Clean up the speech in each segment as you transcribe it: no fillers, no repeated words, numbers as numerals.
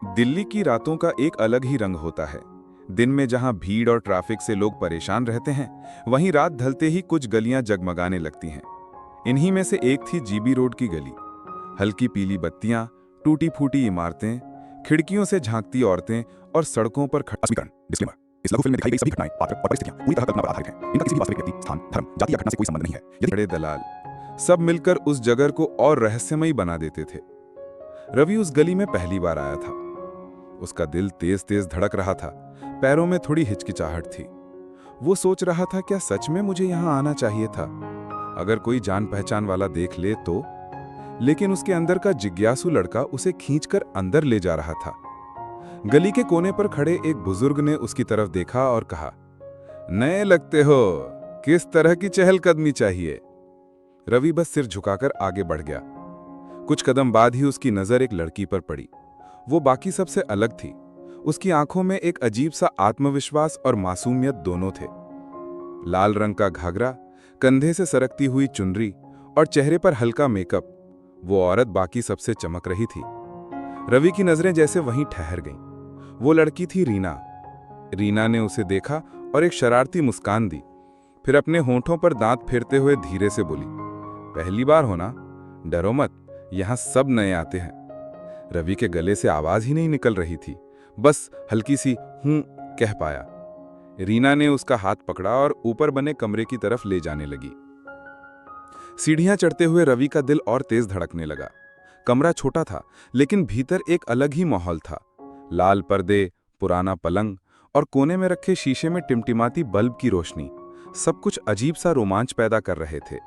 दिल्ली की रातों का एक अलग ही रंग होता है। दिन में जहां भीड़ और ट्रैफिक से लोग परेशान रहते हैं, वहीं रात ढलते ही कुछ गलियां जगमगाने लगती हैं। इन्हीं में से एक थी जीबी रोड की गली। हल्की पीली बत्तियां, टूटी फूटी इमारतें, खिड़कियों से झांकती औरतें और सड़कों पर स्पष्टीकरण डिस्क्लेमर। इस लघु फिल्म में दिखाई गई सभी घटनाएं, पात्र और परिस्थितियां पूरी तरह कल्पना पर आधारित हैं। इनका किसी भी वास्तविक व्यक्ति, स्थान, धर्म, जाति या घटना से कोई संबंध नहीं है। यदि बड़े दलाल सब मिलकर उस जगह को और रहस्यमयी बना देते थे। रवि उस गली में पहली बार आया था। उसका दिल तेज तेज धड़क रहा था, पैरों में थोड़ी हिचकिचाहट थी। वो सोच रहा था, क्या सच में मुझे यहां आना चाहिए था? अगर कोई जान पहचान वाला देख ले तो? लेकिन उसके अंदर का जिज्ञासु लड़का उसे खींचकर अंदर ले जा रहा था। गली के कोने पर खड़े एक बुजुर्ग ने उसकी तरफ देखा और कहा, नए लगते हो, किस तरह की चहलकदमी चाहिए? रवि बस सिर झुकाकर आगे बढ़ गया। कुछ कदम बाद ही उसकी नजर एक लड़की पर पड़ी। वो बाकी सबसे अलग थी। उसकी आंखों में एक अजीब सा आत्मविश्वास और मासूमियत दोनों थे। लाल रंग का घाघरा, कंधे से सरकती हुई चुनरी और चेहरे पर हल्का मेकअप। वो औरत बाकी सबसे चमक रही थी। रवि की नजरें जैसे वहीं ठहर गईं। वो लड़की थी रीना। रीना ने उसे देखा और एक शरारती मुस्कान दी, फिर अपने होंठों पर दांत फेरते हुए धीरे से बोली, पहली बार हो ना? डरो मत, यहां सब नए आते हैं। रवि के गले से आवाज ही नहीं निकल रही थी, बस हल्की सी हूं कह पाया। रीना ने उसका हाथ पकड़ा और ऊपर बने कमरे की तरफ ले जाने लगी। सीढ़ियां चढ़ते हुए रवि का दिल और तेज धड़कने लगा। कमरा छोटा था, लेकिन भीतर एक अलग ही माहौल था। लाल पर्दे, पुराना पलंग और कोने में रखे शीशे में टिमटिमाती बल्ब की रोशनी, सब कुछ अजीब सा रोमांच पैदा कर रहे थे।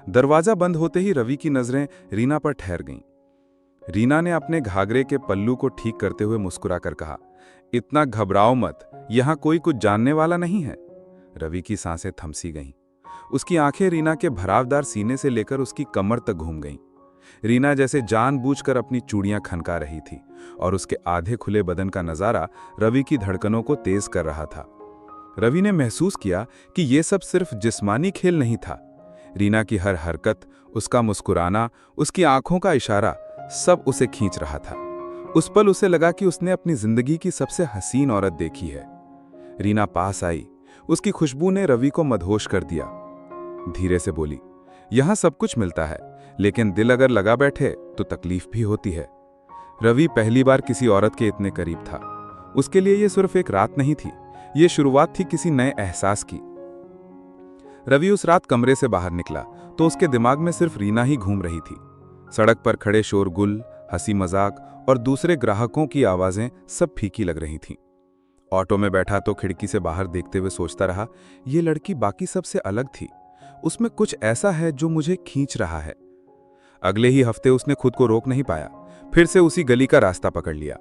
दरवाजा बंद होते ही रवि की नजरें रीना पर ठहर गईं। रीना ने अपने घाघरे के पल्लू को ठीक करते हुए मुस्कुराकर कहा, इतना घबराओ मत, यहां कोई कुछ जानने वाला नहीं है। रवि की सांसें थमसी गईं। उसकी आंखें रीना के भरावदार सीने से लेकर उसकी कमर तक घूम गईं। रीना जैसे जानबूझकर अपनी चूड़ियां खनका रही थी और उसके आधे खुले बदन का नजारा रवि की धड़कनों को तेज कर रहा था। रवि ने महसूस किया कि यह सब सिर्फ जिस्मानी खेल नहीं था। रीना की हर हरकत, उसका मुस्कुराना, उसकी आंखों का इशारा, सब उसे खींच रहा था। उस पल उसे लगा कि उसने अपनी जिंदगी की सबसे हसीन औरत देखी है। रीना पास आई। उसकी खुशबू ने रवि को मदहोश कर दिया। धीरे से बोली, यहां सब कुछ मिलता है, लेकिन दिल अगर लगा बैठे तो तकलीफ भी होती है। रवि पहली बार किसी औरत के इतने करीब था। उसके लिए यह सिर्फ एक रात नहीं थी, यह शुरुआत थी किसी नए एहसास की। रवि उस रात कमरे से बाहर निकला तो उसके दिमाग में सिर्फ रीना ही घूम रही थी। सड़क पर खड़े शोरगुल, हंसी मजाक और दूसरे ग्राहकों की आवाजें सब फीकी लग रही थीं। ऑटो में बैठा तो खिड़की से बाहर देखते हुए सोचता रहा, ये लड़की बाकी सबसे अलग थी। उसमें कुछ ऐसा है जो मुझे खींच रहा है। अगले ही हफ्ते उसने खुद को रोक नहीं पाया, फिर से उसी गली का रास्ता पकड़ लिया।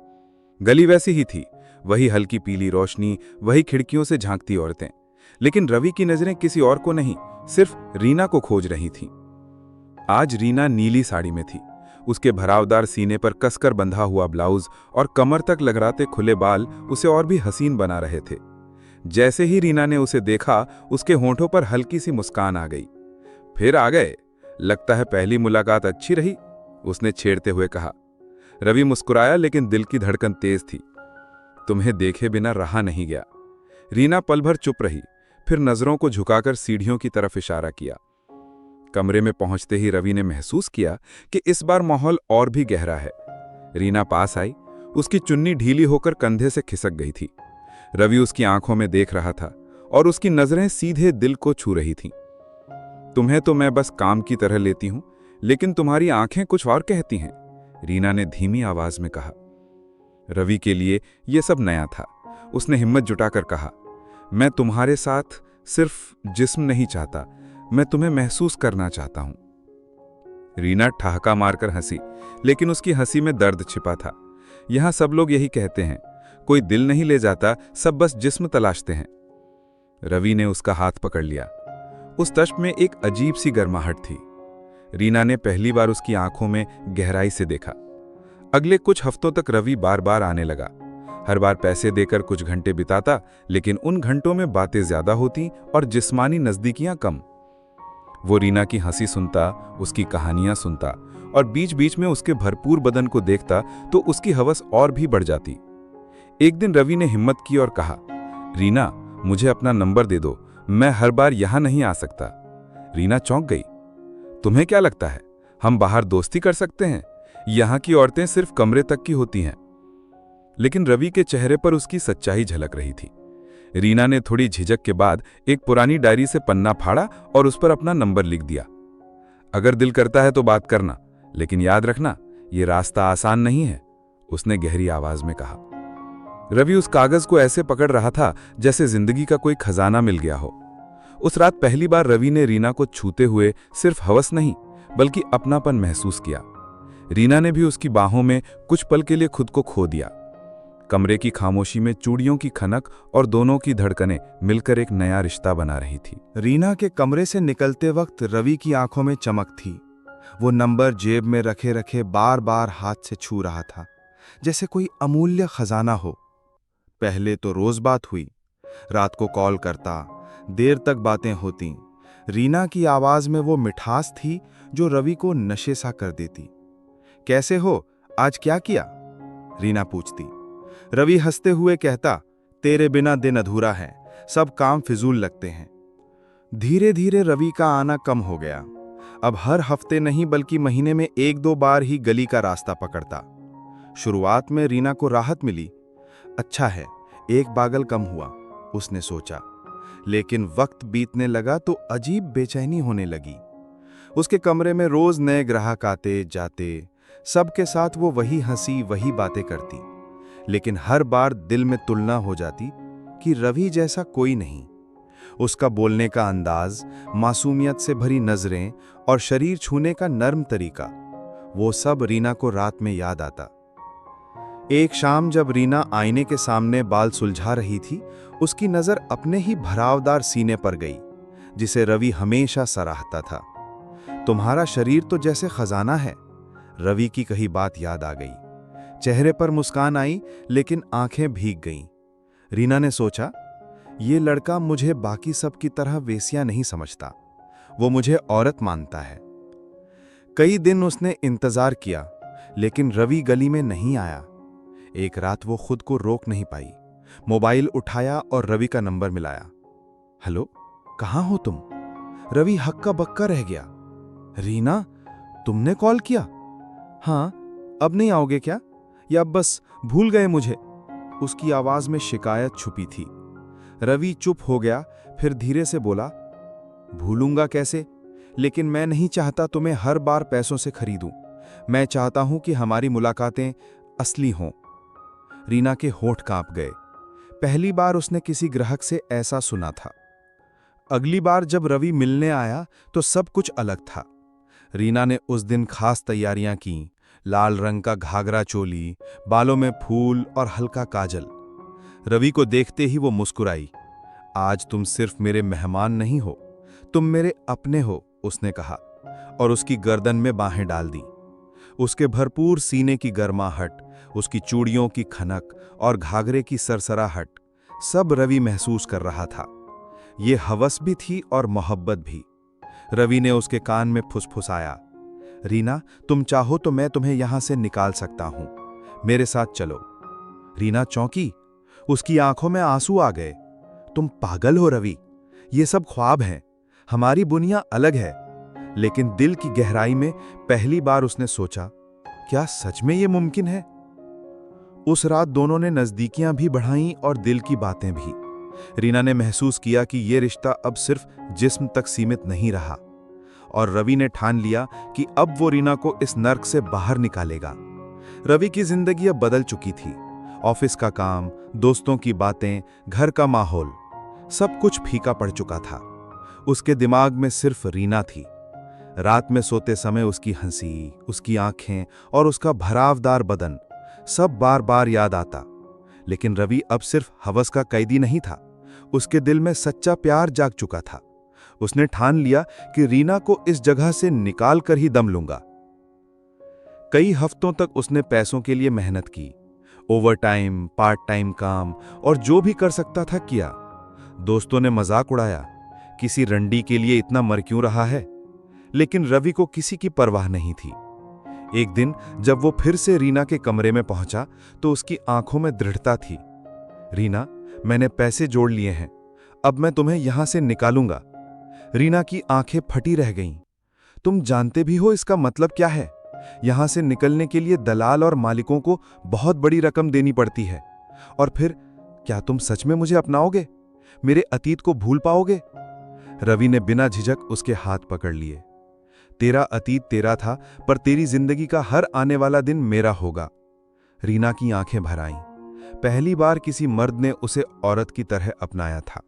गली वैसी ही थी, वही हल्की पीली रोशनी, वही खिड़कियों से झांकती औरतें, लेकिन रवि की नजरें किसी और को नहीं, सिर्फ रीना को खोज रही थीं। आज रीना नीली साड़ी में थी। उसके भरावदार सीने पर कसकर बंधा हुआ ब्लाउज और कमर तक लगराते खुले बाल उसे और भी हसीन बना रहे थे। जैसे ही रीना ने उसे देखा, उसके होंठों पर हल्की सी मुस्कान आ गई। फिर आ गए, लगता है पहली मुलाकात अच्छी रही, उसने छेड़ते हुए कहा। रवि मुस्कुराया, लेकिन दिल की धड़कन तेज थी। तुम्हें देखे बिना रहा नहीं गया। रीना पल भर चुप रही, फिर नजरों को झुकाकर सीढ़ियों की तरफ इशारा किया। कमरे में पहुंचते ही रवि ने महसूस किया कि इस बार माहौल और भी गहरा है। रीना पास आई। उसकी चुन्नी ढीली होकर कंधे से खिसक गई थी। रवि उसकी आंखों में देख रहा था और उसकी नजरें सीधे दिल को छू रही थीं। तुम्हें तो मैं बस काम की तरह लेती हूं, लेकिन तुम्हारी आंखें कुछ और कहती हैं, रीना ने धीमी आवाज में कहा। रवि के लिए यह सब नया था। उसने हिम्मत जुटाकर कहा, मैं तुम्हारे साथ सिर्फ जिस्म नहीं चाहता, मैं तुम्हें महसूस करना चाहता हूं। रीना ठहाका मारकर हंसी, लेकिन उसकी हंसी में दर्द छिपा था। यहां सब लोग यही कहते हैं, कोई दिल नहीं ले जाता, सब बस जिस्म तलाशते हैं। रवि ने उसका हाथ पकड़ लिया। उस तश्प में एक अजीब सी गर्माहट थी। रीना ने पहली बार उसकी आंखों में गहराई से देखा। अगले कुछ हफ्तों तक रवि बार बार आने लगा। हर बार पैसे देकर कुछ घंटे बिताता, लेकिन उन घंटों में बातें ज्यादा होती और जिस्मानी नजदीकियां कम। वो रीना की हंसी सुनता, उसकी कहानियां सुनता, और बीच बीच में उसके भरपूर बदन को देखता तो उसकी हवस और भी बढ़ जाती। एक दिन रवि ने हिम्मत की और कहा, रीना, मुझे अपना नंबर दे दो, मैं हर बार यहां नहीं आ सकता। रीना चौंक गई। तुम्हें क्या लगता है हम बाहर दोस्ती कर सकते हैं? यहां की औरतें सिर्फ कमरे तक की होती हैं। लेकिन रवि के चेहरे पर उसकी सच्चाई झलक रही थी। रीना ने थोड़ी झिझक के बाद एक पुरानी डायरी से पन्ना फाड़ा और उस पर अपना नंबर लिख दिया। अगर दिल करता है तो बात करना, लेकिन याद रखना ये रास्ता आसान नहीं है, उसने गहरी आवाज में कहा। रवि उस कागज को ऐसे पकड़ रहा था जैसे जिंदगी का कोई खजाना मिल गया हो। उस रात पहली बार रवि ने रीना को छूते हुए सिर्फ हवस नहीं बल्कि अपनापन महसूस किया। रीना ने भी उसकी बाहों में कुछ पल के लिए खुद को खो दिया। कमरे की खामोशी में चूड़ियों की खनक और दोनों की धड़कनें मिलकर एक नया रिश्ता बना रही थी। रीना के कमरे से निकलते वक्त रवि की आंखों में चमक थी। वो नंबर जेब में रखे रखे बार बार हाथ से छू रहा था, जैसे कोई अमूल्य खजाना हो। पहले तो रोज बात हुई, रात को कॉल करता, देर तक बातें होती। रीना की आवाज में वो मिठास थी जो रवि को नशे सा कर देती। कैसे हो, आज क्या किया? रीना पूछती। रवि हंसते हुए कहता, तेरे बिना दिन अधूरा है, सब काम फिजूल लगते हैं। धीरे धीरे रवि का आना कम हो गया। अब हर हफ्ते नहीं बल्कि महीने में 1-2 बार ही गली का रास्ता पकड़ता। शुरुआत में रीना को राहत मिली। अच्छा है, एक पागल कम हुआ, उसने सोचा। लेकिन वक्त बीतने लगा तो अजीब बेचैनी होने लगी। उसके कमरे में रोज नए ग्राहक आते जाते, सबके साथ वो वही हंसी वही बातें करती, लेकिन हर बार दिल में तुलना हो जाती कि रवि जैसा कोई नहीं। उसका बोलने का अंदाज, मासूमियत से भरी नजरें और शरीर छूने का नर्म तरीका, वो सब रीना को रात में याद आता। एक शाम जब रीना आईने के सामने बाल सुलझा रही थी, उसकी नजर अपने ही भरावदार सीने पर गई, जिसे रवि हमेशा सराहता था। तुम्हारा शरीर तो जैसे खजाना है, रवि की कही बात याद आ गई। चेहरे पर मुस्कान आई, लेकिन आंखें भीग गईं। रीना ने सोचा, ये लड़का मुझे बाकी सब की तरह वेश्या नहीं समझता, वो मुझे औरत मानता है। कई दिन उसने इंतजार किया, लेकिन रवि गली में नहीं आया। एक रात वो खुद को रोक नहीं पाई। मोबाइल उठाया और रवि का नंबर मिलाया। हेलो, कहाँ हो तुम? रवि हक्का बक्का रह गया। रीना, तुमने कॉल किया? हाँ, अब नहीं आओगे क्या, या बस भूल गए मुझे? उसकी आवाज में शिकायत छुपी थी। रवि चुप हो गया, फिर धीरे से बोला, भूलूंगा कैसे, लेकिन मैं नहीं चाहता तुम्हें हर बार पैसों से खरीदूं। मैं चाहता हूं कि हमारी मुलाकातें असली हों। रीना के होंठ कांप गए। पहली बार उसने किसी ग्राहक से ऐसा सुना था। अगली बार जब रवि मिलने आया तो सब कुछ अलग था। रीना ने उस दिन खास तैयारियां की। लाल रंग का घाघरा चोली, बालों में फूल और हल्का काजल। रवि को देखते ही वो मुस्कुराई। आज तुम सिर्फ मेरे मेहमान नहीं हो, तुम मेरे अपने हो, उसने कहा, और उसकी गर्दन में बाहें डाल दी। उसके भरपूर सीने की गर्माहट, उसकी चूड़ियों की खनक और घाघरे की सरसराहट, सब रवि महसूस कर रहा था। ये हवस भी थी और मोहब्बत भी। रवि ने उसके कान में फुसफुसाया, रीना, तुम चाहो तो मैं तुम्हें यहां से निकाल सकता हूं, मेरे साथ चलो। रीना चौंकी, उसकी आंखों में आंसू आ गए। तुम पागल हो रवि, ये सब ख्वाब हैं, हमारी दुनिया अलग है। लेकिन दिल की गहराई में पहली बार उसने सोचा, क्या सच में ये मुमकिन है? उस रात दोनों ने नजदीकियां भी बढ़ाईं और दिल की बातें भी। रीना ने महसूस किया कि ये रिश्ता अब सिर्फ जिस्म तक सीमित नहीं रहा, और रवि ने ठान लिया कि अब वो रीना को इस नर्क से बाहर निकालेगा। रवि की जिंदगी अब बदल चुकी थी। ऑफिस का काम, दोस्तों की बातें, घर का माहौल, सब कुछ फीका पड़ चुका था। उसके दिमाग में सिर्फ रीना थी। रात में सोते समय उसकी हंसी, उसकी आंखें और उसका भरावदार बदन सब बार बार याद आता। लेकिन रवि अब सिर्फ हवस का कैदी नहीं था, उसके दिल में सच्चा प्यार जाग चुका था। उसने ठान लिया कि रीना को इस जगह से निकाल कर ही दम लूंगा। कई हफ्तों तक उसने पैसों के लिए मेहनत की, ओवर टाइम, पार्ट टाइम काम, और जो भी कर सकता था किया। दोस्तों ने मजाक उड़ाया, किसी रंडी के लिए इतना मर क्यों रहा है? लेकिन रवि को किसी की परवाह नहीं थी। एक दिन जब वो फिर से रीना के कमरे में पहुंचा तो उसकी आंखों में दृढ़ता थी। रीना, मैंने पैसे जोड़ लिए हैं, अब मैं तुम्हें यहां से निकालूंगा। रीना की आंखें फटी रह गईं। तुम जानते भी हो इसका मतलब क्या है? यहां से निकलने के लिए दलाल और मालिकों को बहुत बड़ी रकम देनी पड़ती है। और फिर क्या तुम सच में मुझे अपनाओगे? मेरे अतीत को भूल पाओगे? रवि ने बिना झिझक उसके हाथ पकड़ लिए। तेरा अतीत तेरा था, पर तेरी जिंदगी का हर आने वाला दिन मेरा होगा। रीना की आंखें भर आईं। पहली बार किसी मर्द ने उसे औरत की तरह अपनाया था।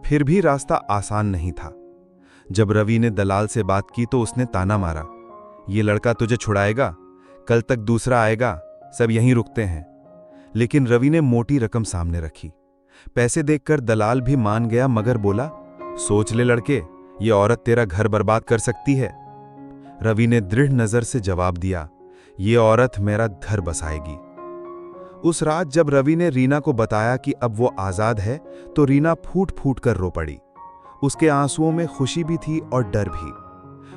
फिर भी रास्ता आसान नहीं था। जब रवि ने दलाल से बात की तो उसने ताना मारा, ये लड़का तुझे छुड़ाएगा, कल तक दूसरा आएगा, सब यहीं रुकते हैं। लेकिन रवि ने मोटी रकम सामने रखी। पैसे देखकर दलाल भी मान गया, मगर बोला, सोच ले लड़के, ये औरत तेरा घर बर्बाद कर सकती है। रवि ने दृढ़ नजर से जवाब दिया, ये औरत मेरा घर बसाएगी। उस रात जब रवि ने रीना को बताया कि अब वो आजाद है, तो रीना फूट फूट कर रो पड़ी। उसके आंसुओं में खुशी भी थी और डर भी।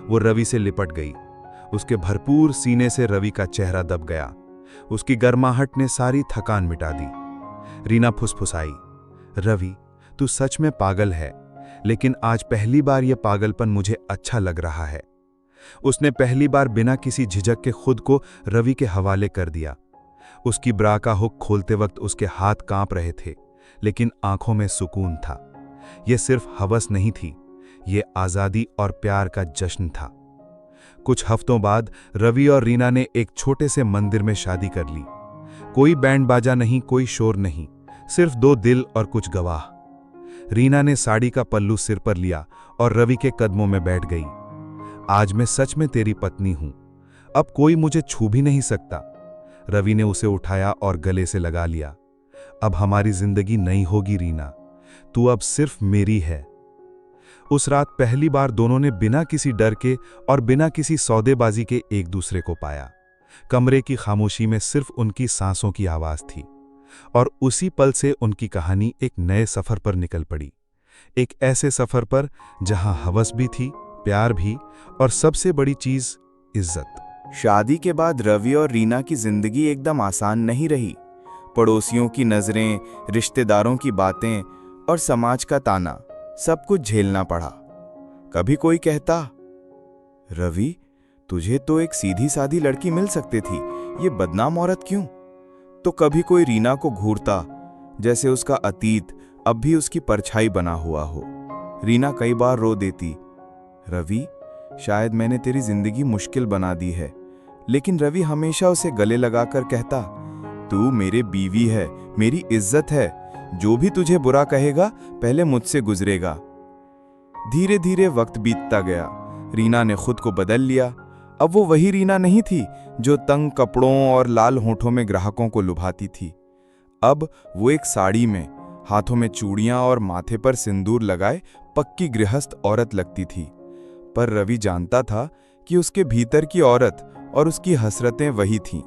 वो रवि से लिपट गई। उसके भरपूर सीने से रवि का चेहरा दब गया। उसकी गर्माहट ने सारी थकान मिटा दी। रीना फुसफुसाई, रवि, तू सच में पागल है, लेकिन आज पहली बार यह पागलपन मुझे अच्छा लग रहा है। उसने पहली बार बिना किसी झिझक के खुद को रवि के हवाले कर दिया। उसकी ब्रा का हुक खोलते वक्त उसके हाथ कांप रहे थे, लेकिन आंखों में सुकून था। यह सिर्फ हवस नहीं थी, यह आजादी और प्यार का जश्न था। कुछ हफ्तों बाद रवि और रीना ने एक छोटे से मंदिर में शादी कर ली। कोई बैंड बाजा नहीं, कोई शोर नहीं, सिर्फ दो दिल और कुछ गवाह। रीना ने साड़ी का पल्लू सिर पर लिया और रवि के कदमों में बैठ गई। आज मैं सच में तेरी पत्नी हूं, अब कोई मुझे छू भी नहीं सकता। रवि ने उसे उठाया और गले से लगा लिया। अब हमारी जिंदगी नई होगी रीना, तू अब सिर्फ मेरी है। उस रात पहली बार दोनों ने बिना किसी डर के और बिना किसी सौदेबाजी के एक दूसरे को पाया। कमरे की खामोशी में सिर्फ उनकी सांसों की आवाज थी, और उसी पल से उनकी कहानी एक नए सफर पर निकल पड़ी। एक ऐसे सफर पर जहां हवस भी थी, प्यार भी, और सबसे बड़ी चीज इज्जत। शादी के बाद रवि और रीना की जिंदगी एकदम आसान नहीं रही। पड़ोसियों की नजरें, रिश्तेदारों की बातें और समाज का ताना, सब कुछ झेलना पड़ा। कभी कोई कहता, रवि, तुझे तो एक सीधी सादी लड़की मिल सकती थी, ये बदनाम औरत क्यों? तो कभी कोई रीना को घूरता, जैसे उसका अतीत अब भी उसकी परछाई बना हुआ हो। रीना कई बार रो देती, रवि, शायद मैंने तेरी जिंदगी मुश्किल बना दी है। लेकिन रवि हमेशा उसे गले लगाकर कहता, तू मेरे बीवी है, मेरी इज्जत है, जो भी तुझे बुरा कहेगा पहले मुझसे गुजरेगा। धीरे धीरे वक्त बीतता गया। रीना ने खुद को बदल लिया। अब वो वही रीना नहीं थी जो तंग कपड़ों और लाल होठों में ग्राहकों को लुभाती थी। अब वो एक साड़ी में, हाथों में चूड़ियां और माथे पर सिंदूर लगाए पक्की गृहस्थ औरत लगती थी। पर रवि जानता था कि उसके भीतर की औरत और उसकी हसरतें वही थीं।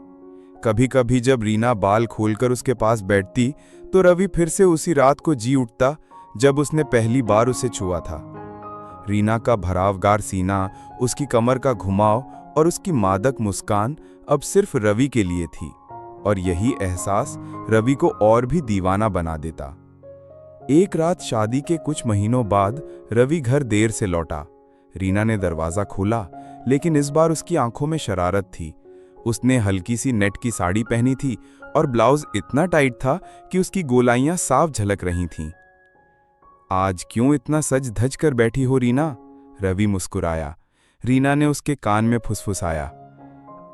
कभी कभी जब रीना बाल खोलकर उसके पास बैठती तो रवि फिर से उसी रात को जी उठता जब उसने पहली बार उसे छुआ था। रीना का भरावगार सीना, उसकी कमर का घुमाव और उसकी मादक मुस्कान अब सिर्फ रवि के लिए थी, और यही एहसास रवि को और भी दीवाना बना देता। एक रात शादी के कुछ महीनों बाद रवि घर देर से लौटा। रीना ने दरवाजा खोला, लेकिन इस बार उसकी आंखों में शरारत थी। उसने हल्की सी नेट की साड़ी पहनी थी और ब्लाउज इतना टाइट था कि उसकी गोलाइयां साफ झलक रही थीं। आज क्यों इतना सज धज कर बैठी हो रीना? रवि मुस्कुराया। रीना ने उसके कान में फुसफुसाया,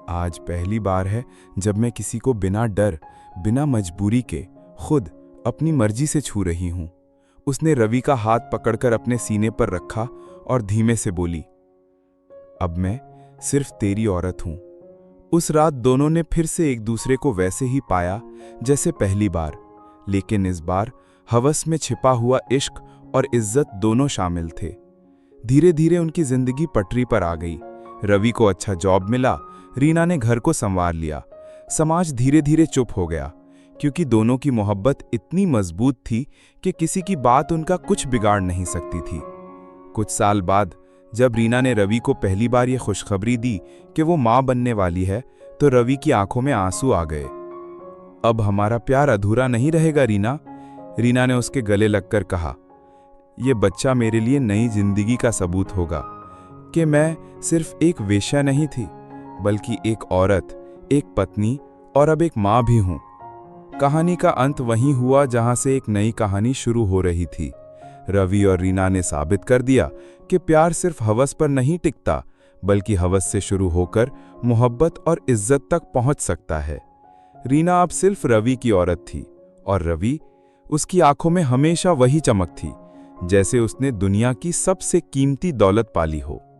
आज पहली बार है जब मैं किसी को बिना डर, बिना मजबूरी के, खुद अपनी मर्जी से छू रही हूं। उसने रवि का हाथ पकड़कर अपने सीने पर रखा और धीमे से बोली, अब मैं सिर्फ तेरी औरत हूं। उस रात दोनों ने फिर से एक दूसरे को वैसे ही पाया जैसे पहली बार, लेकिन इस बार हवस में छिपा हुआ इश्क और इज्जत दोनों शामिल थे। धीरे धीरे उनकी जिंदगी पटरी पर आ गई। रवि को अच्छा जॉब मिला, रीना ने घर को संवार लिया। समाज धीरे धीरे चुप हो गया, क्योंकि दोनों की मोहब्बत इतनी मजबूत थी कि किसी की बात उनका कुछ बिगाड़ नहीं सकती थी। कुछ साल बाद जब रीना ने रवि को पहली बार ये खुशखबरी दी कि वो माँ बनने वाली है, तो रवि की आंखों में आंसू आ गए। अब हमारा प्यार अधूरा नहीं रहेगा रीना, रीना ने उसके गले लगकर कहा। ये बच्चा मेरे लिए नई जिंदगी का सबूत होगा कि मैं सिर्फ एक वेश्या नहीं थी, बल्कि एक औरत, एक पत्नी और अब एक माँ भी हूँ। कहानी का अंत वहीं हुआ जहाँ से एक नई कहानी शुरू हो रही थी। रवि और रीना ने साबित कर दिया कि प्यार सिर्फ हवस पर नहीं टिकता, बल्कि हवस से शुरू होकर मोहब्बत और इज्जत तक पहुंच सकता है। रीना अब सिर्फ रवि की औरत थी और रवि, उसकी आंखों में हमेशा वही चमक थी, जैसे उसने दुनिया की सबसे कीमती दौलत पाली हो।